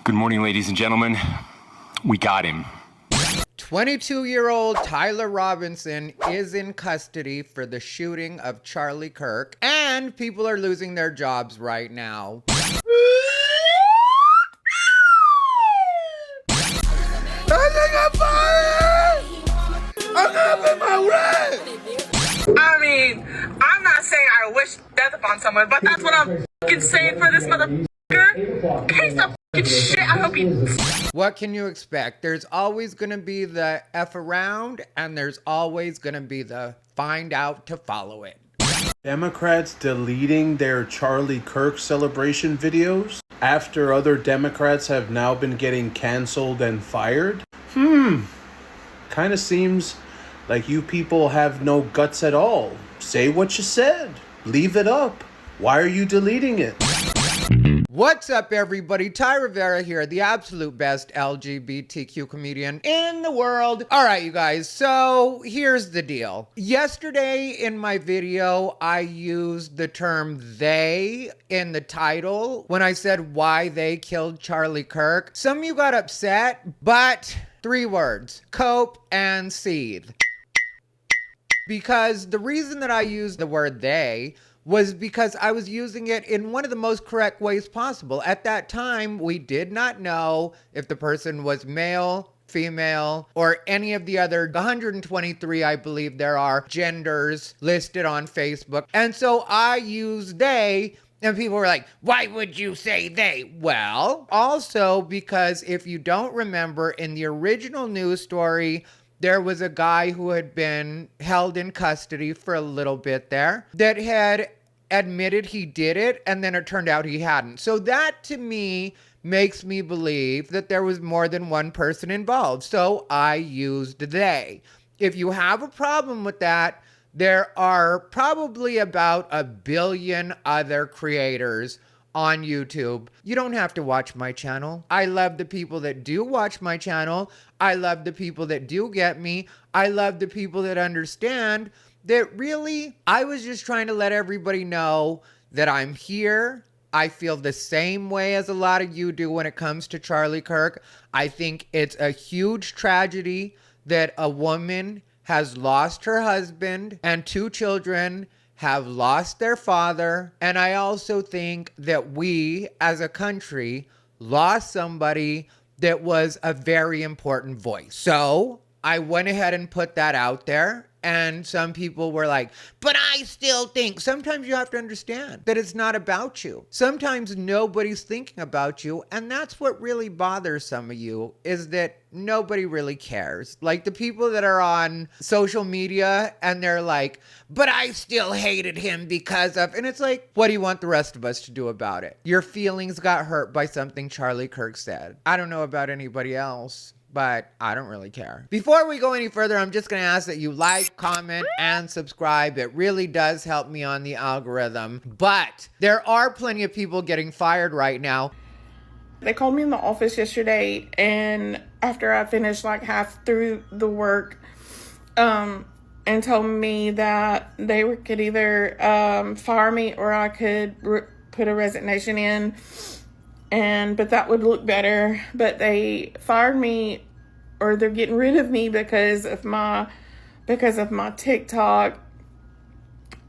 Good morning, ladies and gentlemen. We got him. 22-year-old Tyler Robinson is in custody for the shooting of Charlie Kirk, and people are losing their jobs right now. I mean, I'm not saying I wish death upon someone, but that's what I'm fucking saying for this motherfucker. Piece of fucking shit. I hope he... What can you expect? There's always going to be the F around, and there's always going to be the find out to follow it. Democrats deleting their Charlie Kirk celebration videos after other Democrats have now been getting canceled and fired? Kind of seems like you people have no guts at all. Say what you said. Leave it up. Why are you deleting it? What's up, everybody? Ty Rivera here, the absolute best LGBTQ comedian in the world. All right, you guys, so here's the deal. Yesterday in my video, I used the term they in the title when I said why they killed Charlie Kirk. Some of you got upset, but 3 words: cope and seethe. Because the reason that I used the word they was because I was using it in one of the most correct ways possible. At that time, we did not know if the person was male, female, or any of the other 123, I believe there are, genders listed on Facebook. And so I used they, and people were like, why would you say they? Well, also because if you don't remember, in the original news story, there was a guy who had been held in custody for a little bit there that had admitted he did it, and then it turned out he hadn't. So that to me makes me believe that there was more than one person involved. So I used they. If you have a problem with that, there are probably about 1 billion other creators on YouTube. You don't have to watch my channel. I love the people that do watch my channel. I love the people that do get me. I love the people that understand that really, I was just trying to let everybody know that I'm here. I feel the same way as a lot of you do when it comes to Charlie Kirk. I think it's a huge tragedy that a woman has lost her husband and 2 children have lost their father. And I also think that we as a country lost somebody that was a very important voice. So I went ahead and put that out there. And some people were like, but I still think. Sometimes you have to understand that it's not about you. Sometimes nobody's thinking about you. And that's what really bothers some of you, is that nobody really cares. Like the people that are on social media and they're like, but I still hated him because of, and it's like, what do you want the rest of us to do about it? Your feelings got hurt by something Charlie Kirk said. I don't know about anybody else, but I don't really care. Before we go any further, I'm just going to ask that you like, comment, and subscribe. It really does help me on the algorithm. But there are plenty of people getting fired right now. They called me in the office yesterday, and after I finished like half through the work, and told me that they could either fire me or I could put a resignation in. But that would look better. But they fired me, or they're getting rid of me because of my TikTok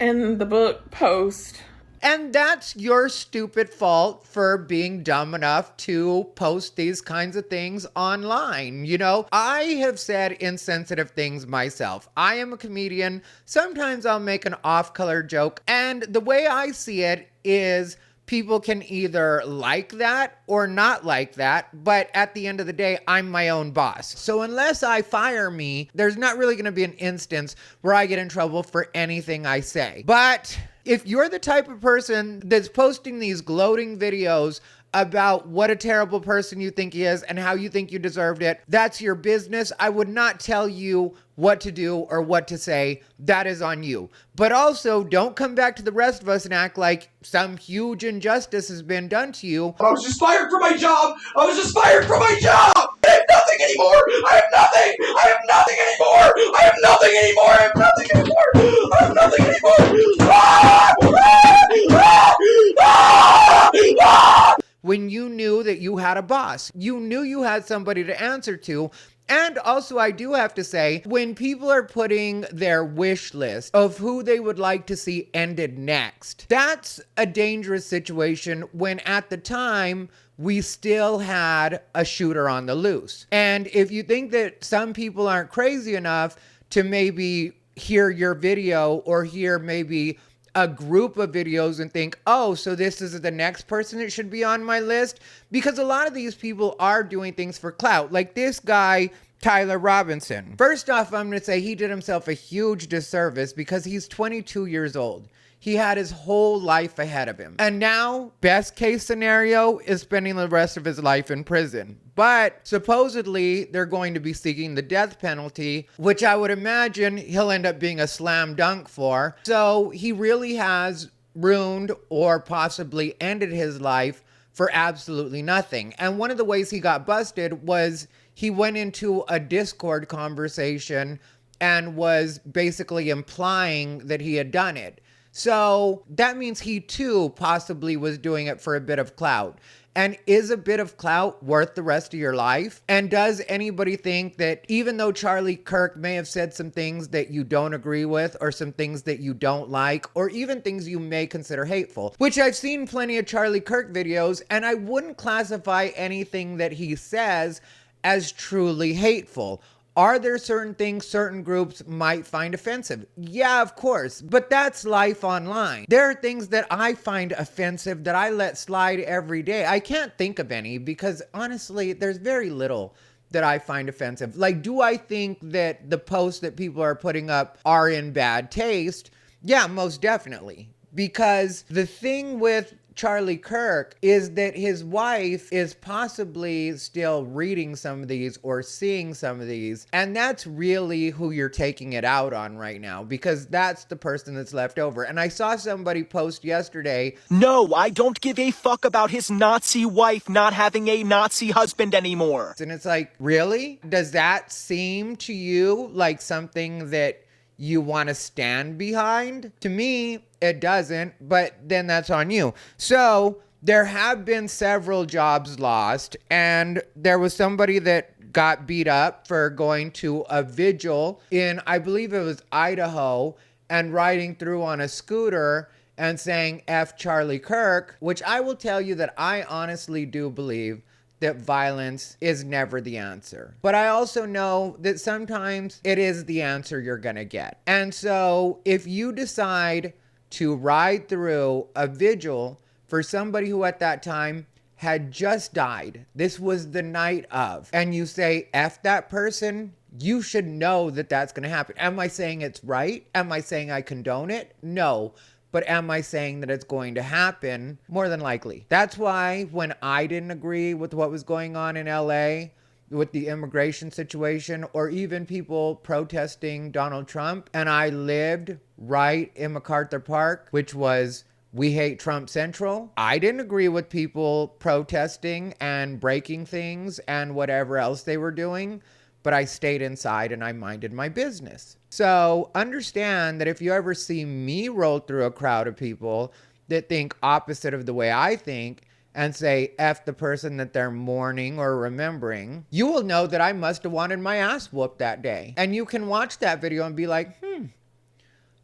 and the book post. And that's your stupid fault for being dumb enough to post these kinds of things online. You know, I have said insensitive things myself. I am a comedian. Sometimes I'll make an off-color joke. And the way I see it is, people can either like that or not like that, but at the end of the day, I'm my own boss. So unless I fire me, there's not really gonna be an instance where I get in trouble for anything I say. But if you're the type of person that's posting these gloating videos about what a terrible person you think he is and how you think you deserved it, that's your business. I would not tell you what to do or what to say. That is on you. But also, don't come back to the rest of us and act like some huge injustice has been done to you. I was just fired from my job. I was just fired from my job. I have nothing anymore. I have nothing. I have nothing anymore. I have nothing anymore. I have nothing anymore. I have nothing anymore. Ah! Ah! Ah! Ah! Ah! When you knew that you had got a boss. You knew you had somebody to answer to. And also, I do have to say, when people are putting their wish list of who they would like to see ended next, that's a dangerous situation when at the time, we still had a shooter on the loose. And if you think that some people aren't crazy enough to maybe hear your video or hear maybe a group of videos and think, oh, so this is the next person that should be on my list, because a lot of these people are doing things for clout. Like this guy, Tyler Robinson. First off, I'm going to say he did himself a huge disservice because he's 22 years old. He had his whole life ahead of him. And now, best case scenario is spending the rest of his life in prison. But supposedly, they're going to be seeking the death penalty, which I would imagine he'll end up being a slam dunk for. So he really has ruined or possibly ended his life for absolutely nothing. And one of the ways he got busted was he went into a Discord conversation and was basically implying that he had done it. So that means he too possibly was doing it for a bit of clout. And is a bit of clout worth the rest of your life? And does anybody think that even though Charlie Kirk may have said some things that you don't agree with, or some things that you don't like, or even things you may consider hateful, which I've seen plenty of Charlie Kirk videos, and I wouldn't classify anything that he says as truly hateful. Are there certain things certain groups might find offensive? Yeah, of course. But that's life online. There are things that I find offensive that I let slide every day. I can't think of any because honestly, there's very little that I find offensive. Like, do I think that the posts that people are putting up are in bad taste? Yeah, most definitely. Because the thing with Charlie Kirk is that his wife is possibly still reading some of these or seeing some of these. And that's really who you're taking it out on right now, because that's the person that's left over. And I saw somebody post yesterday, no, I don't give a fuck about his Nazi wife not having a Nazi husband anymore. And it's like, really? Does that seem to you like something that you want to stand behind? To me, it doesn't, but then that's on you. So there have been several jobs lost, and there was somebody that got beat up for going to a vigil in, I believe it was Idaho, and riding through on a scooter and saying F Charlie Kirk, which I will tell you that I honestly do believe that violence is never the answer. But I also know that sometimes it is the answer you're gonna get. And so if you decide to ride through a vigil for somebody who at that time had just died, this was the night of, and you say F that person, you should know that that's gonna happen. Am I saying it's right? Am I saying I condone it? No. But am I saying that it's going to happen? More than likely. That's why when I didn't agree with what was going on in LA with the immigration situation, or even people protesting Donald Trump, and I lived right in MacArthur Park, which was We Hate Trump Central, I didn't agree with people protesting and breaking things and whatever else they were doing, but I stayed inside and I minded my business. So understand that if you ever see me roll through a crowd of people that think opposite of the way I think and say F the person that they're mourning or remembering, you will know that I must have wanted my ass whooped that day. And you can watch that video and be like,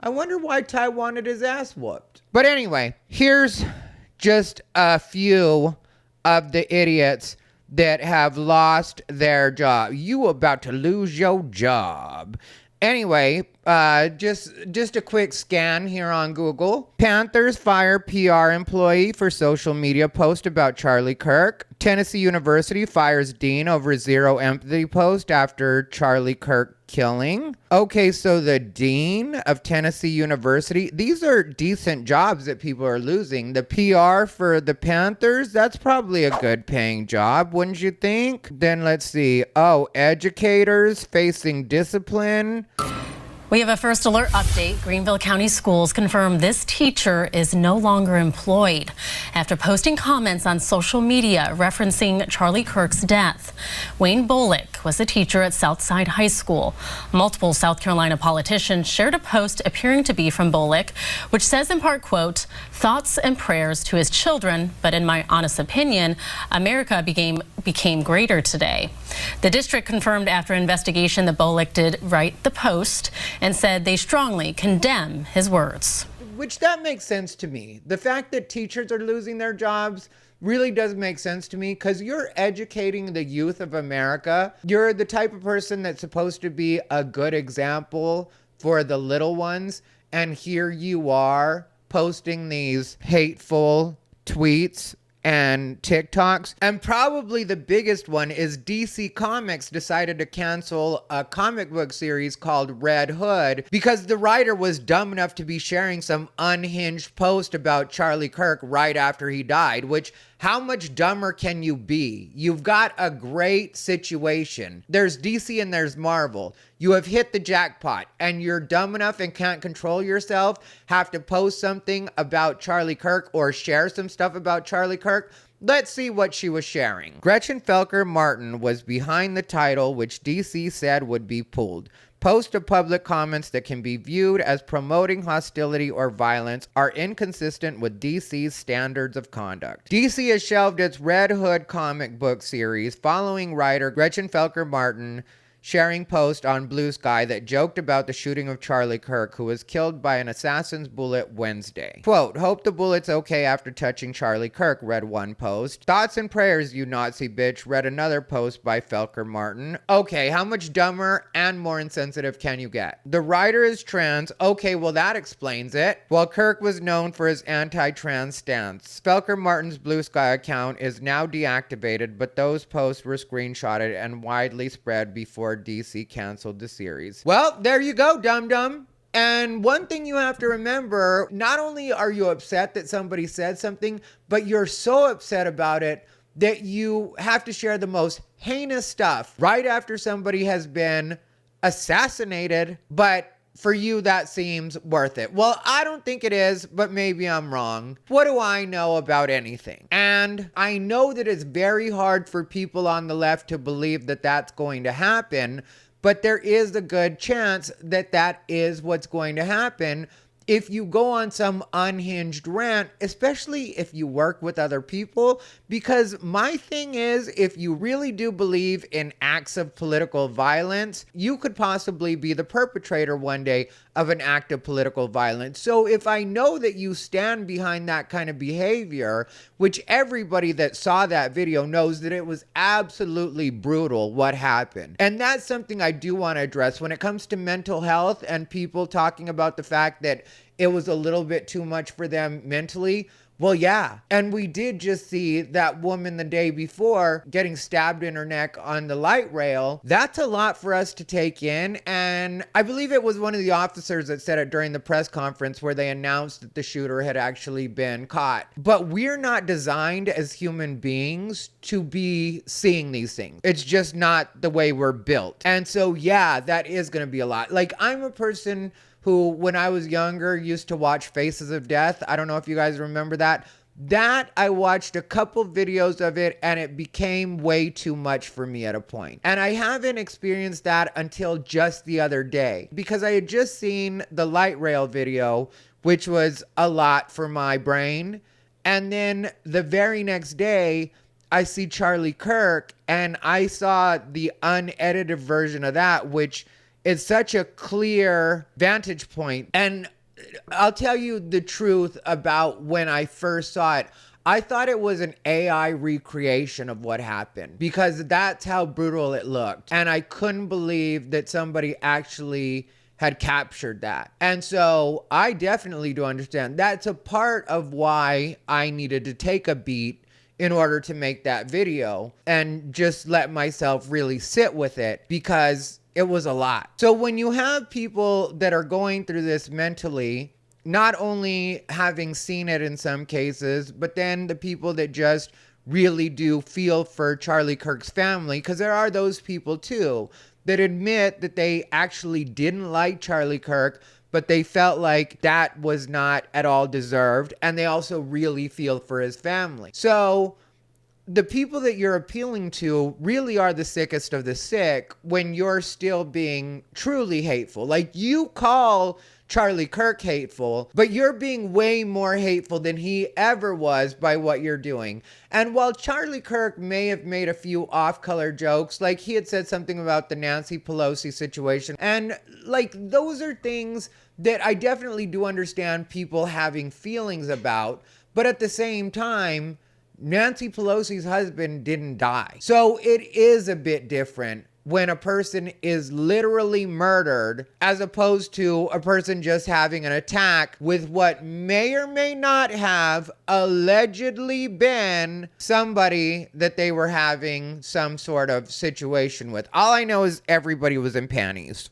I wonder why Ty wanted his ass whooped. But anyway, here's just a few of the idiots that have lost their job. You about to lose your job. Anyway, just a quick scan here on Google. Panthers fire PR employee for social media post about Charlie Kirk. Tennessee University fires dean over zero empathy post after Charlie Kirk killing. Okay, so the dean of Tennessee University, these are decent jobs that people are losing. The PR for the Panthers, that's probably a good paying job, wouldn't you think? Then let's see. Oh, educators facing discipline. We have a first alert update. Greenville County Schools confirm this teacher is no longer employed after posting comments on social media referencing Charlie Kirk's death. Wayne Bullock was a teacher at Southside High School. Multiple South Carolina politicians shared a post appearing to be from Bullock, which says in part, quote, "Thoughts and prayers to his children, but in my honest opinion, America became greater today." The district confirmed after investigation that Bullock did write the post and said they strongly condemn his words. Which that makes sense to me. The fact that teachers are losing their jobs really does make sense to me, because you're educating the youth of America. You're the type of person that's supposed to be a good example for the little ones. And here you are posting these hateful tweets and TikToks. And probably the biggest one is DC Comics decided to cancel a comic book series called Red Hood because the writer was dumb enough to be sharing some unhinged post about Charlie Kirk right after he died, which, how much dumber can you be? You've got a great situation. There's DC and there's Marvel. You have hit the jackpot and you're dumb enough and can't control yourself, have to post something about Charlie Kirk or share some stuff about Charlie Kirk. Let's see what she was sharing. Gretchen Felker Martin was behind the title, which DC said would be pulled. Post of public comments that can be viewed as promoting hostility or violence are inconsistent with DC's standards of conduct. DC has shelved its Red Hood comic book series following writer Gretchen Felker Martin sharing post on Blue Sky that joked about the shooting of Charlie Kirk, who was killed by an assassin's bullet Wednesday. Quote, "Hope the bullet's okay after touching Charlie Kirk," read one post. "Thoughts and prayers, you Nazi bitch," read another post by Felker Martin. Okay, how much dumber and more insensitive can you get? The writer is trans. Okay, well that explains it. While Kirk was known for his anti-trans stance, Felker Martin's Blue Sky account is now deactivated, but those posts were screenshotted and widely spread before DC canceled the series. Well, there you go, dum-dum. And one thing you have to remember, not only are you upset that somebody said something, but you're so upset about it that you have to share the most heinous stuff right after somebody has been assassinated, but for you, that seems worth it. Well, I don't think it is, but maybe I'm wrong. What do I know about anything? And I know that it's very hard for people on the left to believe that that's going to happen, but there is a good chance that that is what's going to happen if you go on some unhinged rant, especially if you work with other people. Because my thing is, if you really do believe in acts of political violence, you could possibly be the perpetrator one day of an act of political violence. So if I know that you stand behind that kind of behavior, which everybody that saw that video knows that it was absolutely brutal what happened. And that's something I do want to address when it comes to mental health and people talking about the fact that it was a little bit too much for them mentally. Well, yeah. And we did just see that woman the day before getting stabbed in her neck on the light rail. That's a lot for us to take in. And I believe it was one of the officers that said it during the press conference where they announced that the shooter had actually been caught. But we're not designed as human beings to be seeing these things. It's just not the way we're built. And so, yeah, that is going to be a lot. Like, I'm a person who, when I was younger, used to watch Faces of Death. I don't know if you guys remember that. I watched a couple videos of it and it became way too much for me at a point. And I haven't experienced that until just the other day, because I had just seen the light rail video, which was a lot for my brain. And then the very next day, I see Charlie Kirk and I saw the unedited version of that, which it's such a clear vantage point. And I'll tell you the truth about when I first saw it. I thought it was an AI recreation of what happened because that's how brutal it looked. And I couldn't believe that somebody actually had captured that. And so I definitely do understand. That's a part of why I needed to take a beat in order to make that video and just let myself really sit with it, because it was a lot. So when you have people that are going through this mentally, not only having seen it in some cases, but then the people that just really do feel for Charlie Kirk's family, because there are those people too that admit that they actually didn't like Charlie Kirk, but they felt like that was not at all deserved. And they also really feel for his family. So the people that you're appealing to really are the sickest of the sick when you're still being truly hateful. Like, you call Charlie Kirk hateful, but you're being way more hateful than he ever was by what you're doing. And while Charlie Kirk may have made a few off-color jokes, like he had said something about the Nancy Pelosi situation, and like those are things that I definitely do understand people having feelings about, but at the same time, Nancy Pelosi's husband didn't die. So it is a bit different when a person is literally murdered as opposed to a person just having an attack with what may or may not have allegedly been somebody that they were having some sort of situation with. All I know is everybody was in panties.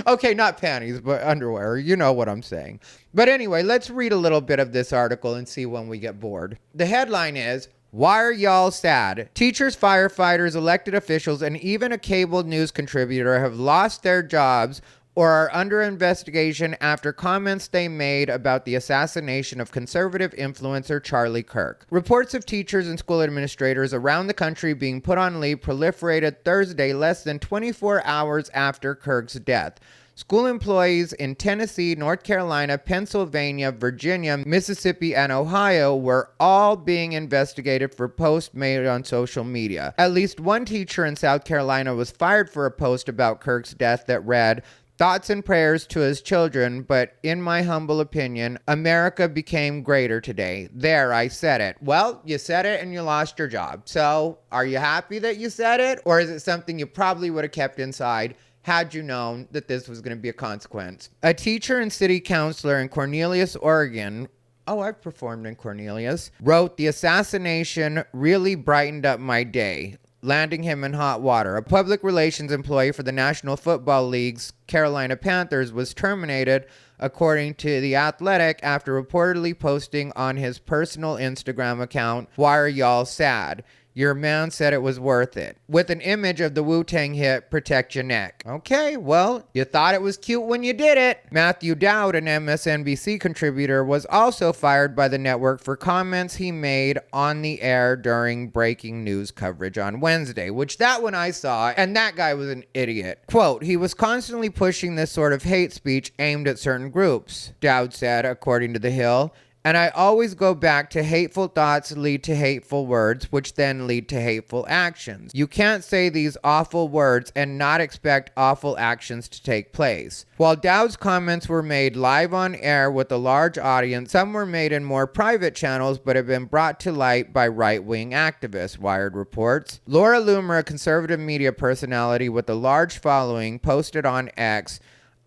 Okay, not panties, but underwear. You know what I'm saying. But anyway, let's read a little bit of this article and see when we get bored. The headline is, "Why are y'all sad? Teachers, firefighters, elected officials, and even a cable news contributor have lost their jobs or are under investigation after comments they made about the assassination of conservative influencer Charlie Kirk. Reports of teachers and school administrators around the country being put on leave proliferated Thursday, less than 24 hours after Kirk's death. School employees in Tennessee, North Carolina, Pennsylvania, Virginia, Mississippi, and Ohio were all being investigated for posts made on social media. At least one teacher in South Carolina was fired for a post about Kirk's death that read, 'Thoughts and prayers to his children, but in my humble opinion, America became greater today.' There, I said it." Well, you said it and you lost your job. So, are you happy that you said it? Or is it something you probably would have kept inside had you known that this was going to be a consequence? A teacher and city councilor in Cornelius, Oregon, oh, I've performed in Cornelius, wrote, "The assassination really brightened up my day, landing him in hot water." A public relations employee for the National Football League's Carolina Panthers was terminated, according to The Athletic, after reportedly posting on his personal Instagram account, "Why are y'all sad? Your man said it was worth it," with an image of the Wu-Tang hit "Protect Your Neck." Okay, well, you thought it was cute when you did it. Matthew Dowd, an MSNBC contributor, was also fired by the network for comments he made on the air during breaking news coverage on Wednesday, which that one I saw, and that guy was an idiot. Quote, "He was constantly pushing this sort of hate speech aimed at certain groups," Dowd said, according to The Hill. "And I always go back to hateful thoughts lead to hateful words, which then lead to hateful actions. You can't say these awful words and not expect awful actions to take place." While Dowd's comments were made live on air with a large audience, some were made in more private channels but have been brought to light by right-wing activists, Wired reports. Laura Loomer, a conservative media personality with a large following, posted on X,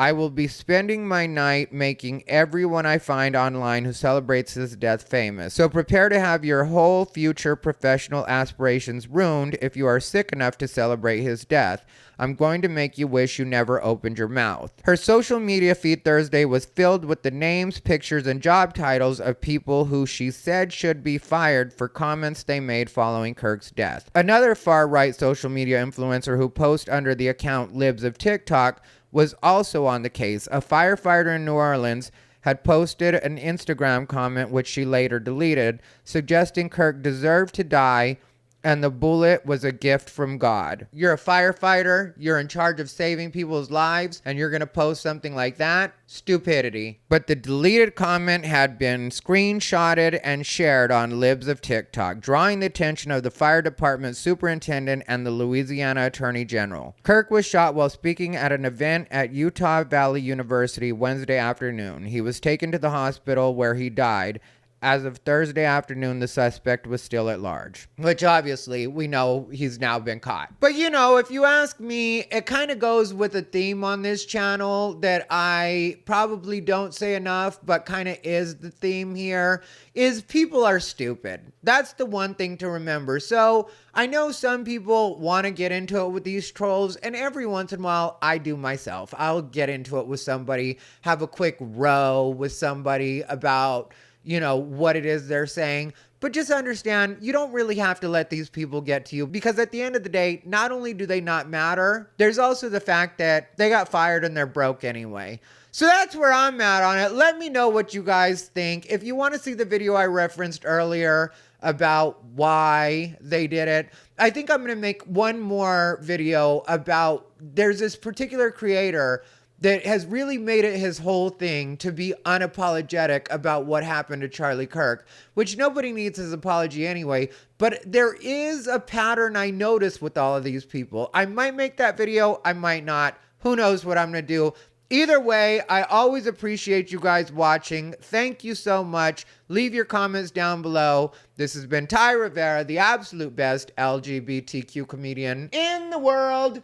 "I will be spending my night making everyone I find online who celebrates his death famous. So prepare to have your whole future professional aspirations ruined if you are sick enough to celebrate his death. I'm going to make you wish you never opened your mouth." Her social media feed Thursday was filled with the names, pictures, and job titles of people who she said should be fired for comments they made following Kirk's death. Another far-right social media influencer who posts under the account Libs of TikTok was also on the case. A firefighter in New Orleans had posted an Instagram comment, which she later deleted, suggesting Kirk deserved to die and the bullet was a gift from God. You're a firefighter, you're in charge of saving people's lives, and you're going to post something like that? Stupidity. But the deleted comment had been screenshotted and shared on Libs of TikTok, drawing the attention of the fire department superintendent and the Louisiana Attorney General. Kirk was shot while speaking at an event at Utah Valley University Wednesday afternoon. He was taken to the hospital where he died. As of Thursday afternoon, the suspect was still at large, which obviously we know he's now been caught. But you know, if you ask me, it kind of goes with a theme on this channel that I probably don't say enough, but kind of is the theme here, is people are stupid. That's the one thing to remember. So I know some people want to get into it with these trolls, and every once in a while I do myself. I'll get into it with somebody, have a quick row with somebody about, you know, what it is they're saying. But just understand, you don't really have to let these people get to you, because at the end of the day, not only do they not matter, there's also the fact that they got fired and they're broke anyway. So that's where I'm at on it. Let me know what you guys think. If you want to see the video I referenced earlier about why they did it, I think I'm going to make one more video about, there's this particular creator that has really made it his whole thing to be unapologetic about what happened to Charlie Kirk, which nobody needs his apology anyway. But there is a pattern I notice with all of these people. I might make that video, I might not. Who knows what I'm going to do. Either way, I always appreciate you guys watching. Thank you so much. Leave your comments down below. This has been Ty Rivera, the absolute best LGBTQ comedian in the world.